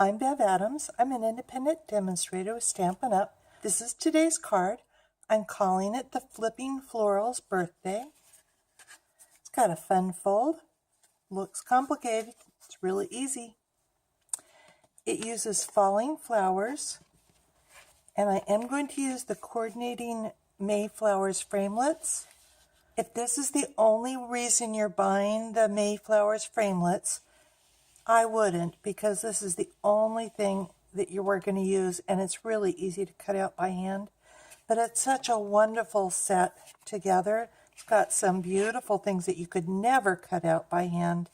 I'm Bev Adams. I'm an independent demonstrator with Stampin' Up. This is today's card. I'm calling it the Flipping Florals Birthday. It's got a fun fold. Looks complicated. It's really easy. It uses falling flowers, and I am going to use the coordinating Mayflowers framelits. If this is the only reason you're buying the Mayflowers framelits, I wouldn't, because this is the only thing that you were going to use, and it's really easy to cut out by hand. But it's such a wonderful set together. It's got some beautiful things that you could never cut out by hand.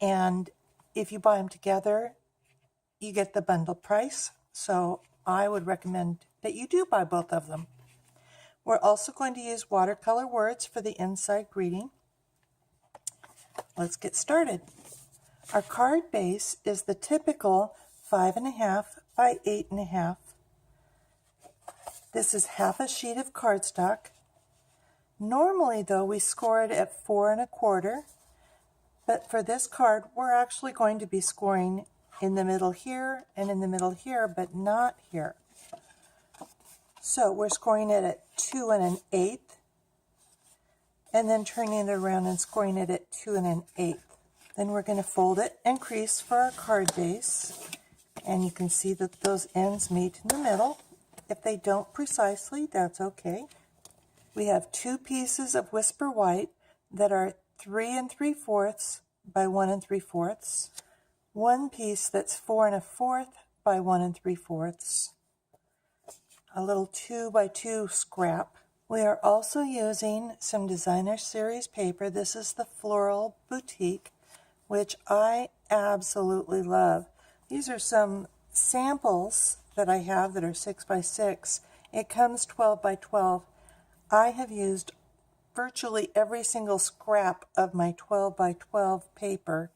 And if you buy them together, you get the bundle price. So I would recommend that you do buy both of them. We're also going to use watercolor words for the inside greeting. Let's get started. Our card base is the typical 5.5 by 8.5. This is half a sheet of cardstock. Normally, though, we score it at 4 1/4, but for this card, we're actually going to be scoring in the middle here and in the middle here, but not here. So we're scoring it at 2 1/8, and then turning it around and scoring it at 2 1/8. Then we're going to fold it and crease for our card base, and you can see that those ends meet in the middle. If they don't precisely, that's okay. We have 2 pieces of Whisper White that are 3 3/4 by 1 3/4. One piece that's 4 1/4 by 1 3/4. A little 2 by 2 scrap. We are also using some Designer Series paper. This is the Floral Boutique, which I absolutely love. These are some samples that I have that are 6 by 6. It comes 12 by 12. I have used virtually every single scrap of my 12 by 12 paper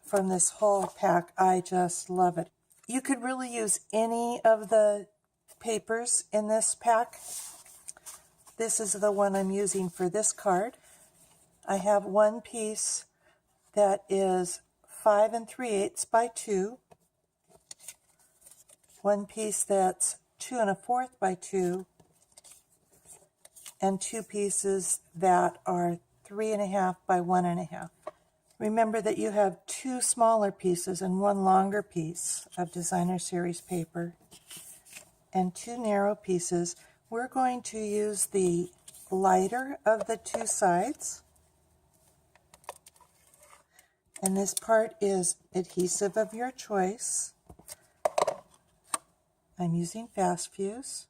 from this whole pack. I just love it. You could really use any of the papers in this pack. This is the one I'm using for this card. I have one piece that is 5 3/8 by 2. One piece that's 2 1/4 by 2. And 2 pieces that are 3 1/2 by 1 1/2. Remember that you have 2 smaller pieces and 1 longer piece of Designer Series paper and 2 narrow pieces. We're going to use the lighter of the 2 sides, and this part is adhesive of your choice. I'm using Fast Fuse.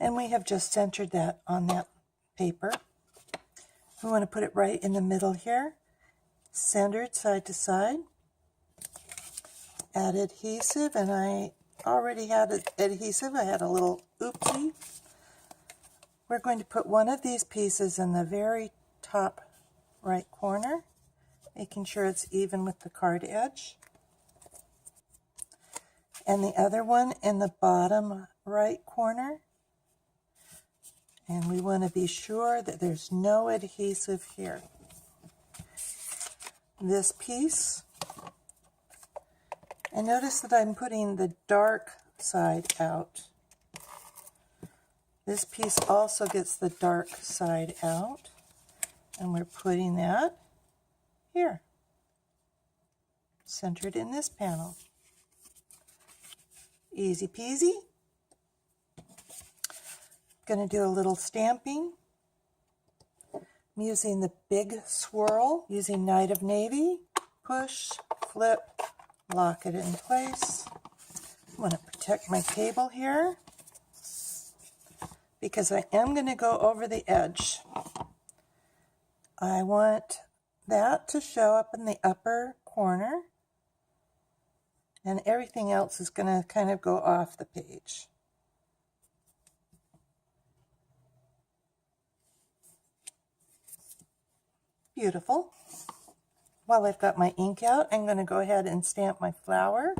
And we have just centered that on that paper. We want to put it right in the middle here, centered side to side. Add adhesive, and I already had adhesive. I had a little oopsie. We're going to put one of these pieces in the very top right corner, making sure it's even with the card edge. And the other one in the bottom right corner. And we want to be sure that there's no adhesive here. This piece, and notice that I'm putting the dark side out. This piece also gets the dark side out, and we're putting that here, centered in this panel. Easy peasy. Going to do a little stamping. I'm using the big swirl, using Night of Navy. Push, flip, lock it in place. I want to protect my table here because I am going to go over the edge. I want that to show up in the upper corner, and everything else is going to kind of go off the page. Beautiful. while I've got my ink out, I'm going to go ahead and stamp my flower.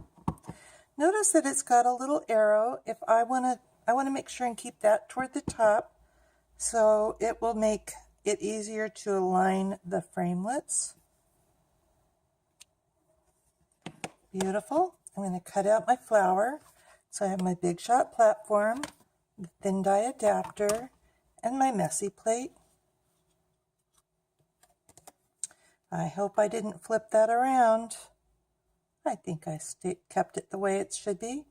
Notice that it's got a little arrow. If I want to make sure and keep that toward the top, so it will make it easier to align the framelits. Beautiful. I'm going to cut out my flower. So I have my Big Shot platform, the thin die adapter, and my messy plate. I hope I didn't flip that around. I think I kept it the way it should be.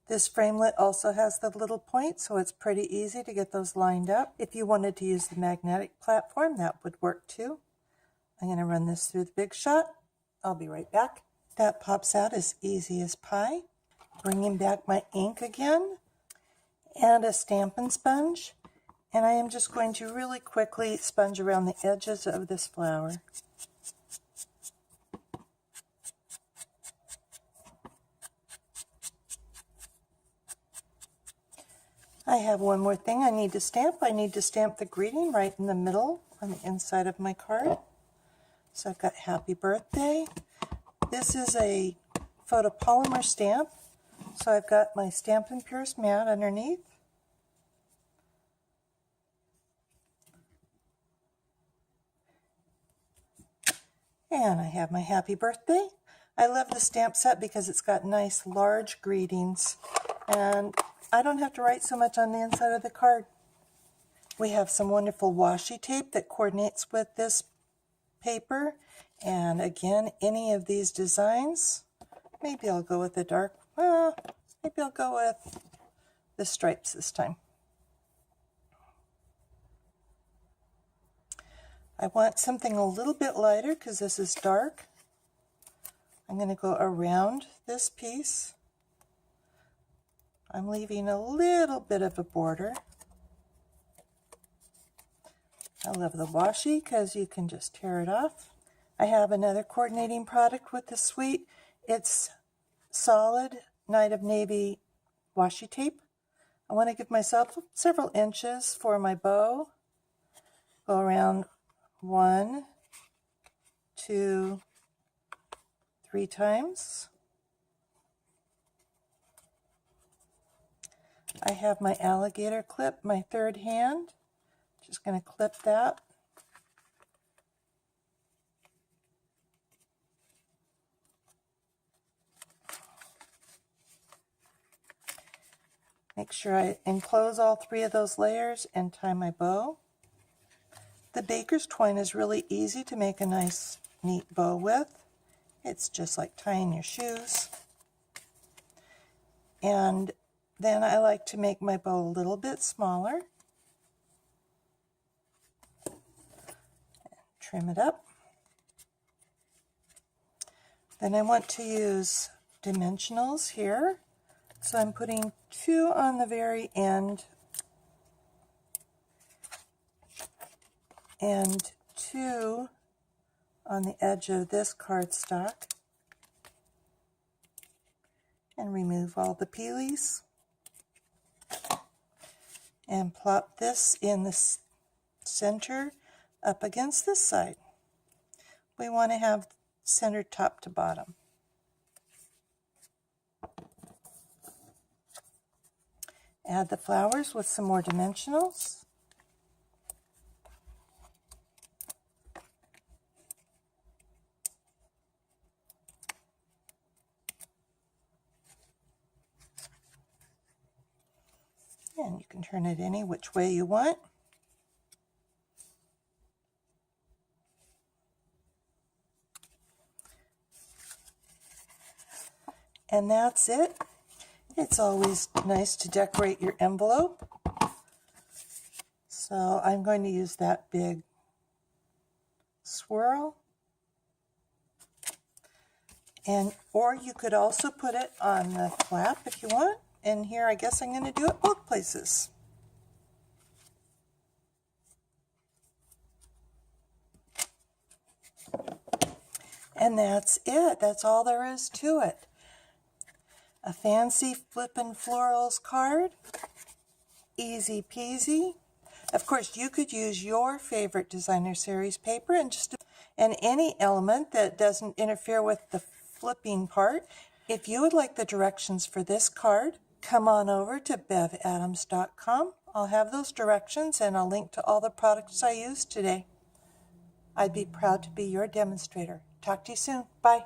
This framelit also has the little point, so it's pretty easy to get those lined up. If you wanted to use the magnetic platform, that would work too. I'm going to run this through the Big Shot. I'll be right back. That pops out as easy as pie. Bringing back my ink again and a Stampin' Sponge. And I am just going to really quickly sponge around the edges of this flower. I have one more thing I need to stamp. I need to stamp the greeting right in the middle on the inside of my card. So I've got Happy Birthday. This is a photopolymer stamp. So I've got my Stampin' Pierce mat underneath. And I have my Happy Birthday. I love the stamp set because it's got nice large greetings. And I don't have to write so much on the inside of the card. We have some wonderful washi tape that coordinates with this paper. And again, any of these designs, maybe I'll go with the dark, maybe I'll go with the stripes this time. I want something a little bit lighter because this is dark. I'm going to go around this piece. I'm leaving a little bit of a border. I love the washi because you can just tear it off. I have another coordinating product with the suite. It's solid Night of Navy washi tape. I want to give myself several inches for my bow. Go around 1, 2, 3 times. I have my alligator clip, my third hand. Just going to clip that. Make sure I enclose all 3 of those layers and tie my bow. The baker's twine is really easy to make a nice, neat bow with. It's just like tying your shoes. And then I like to make my bow a little bit smaller. Trim it up. Then I want to use dimensionals here. So I'm putting 2 on the very end and 2 on the edge of this cardstock, and remove all the peelies and plop this in the center up against this side. We want to have centered top to bottom. Add the flowers with some more dimensionals. And you can turn it any which way you want. And that's it. It's always nice to decorate your envelope. So I'm going to use that big swirl. Or you could also put it on the flap if you want. And here I guess I'm going to do it both places. And that's it. That's all there is to it. A fancy flippin' florals card. Easy peasy. Of course, you could use your favorite designer series paper and any element that doesn't interfere with the flipping part. If you would like the directions for this card, come on over to bevadams.com. I'll have those directions and I'll link to all the products I used today. I'd be proud to be your demonstrator. Talk to you soon. Bye.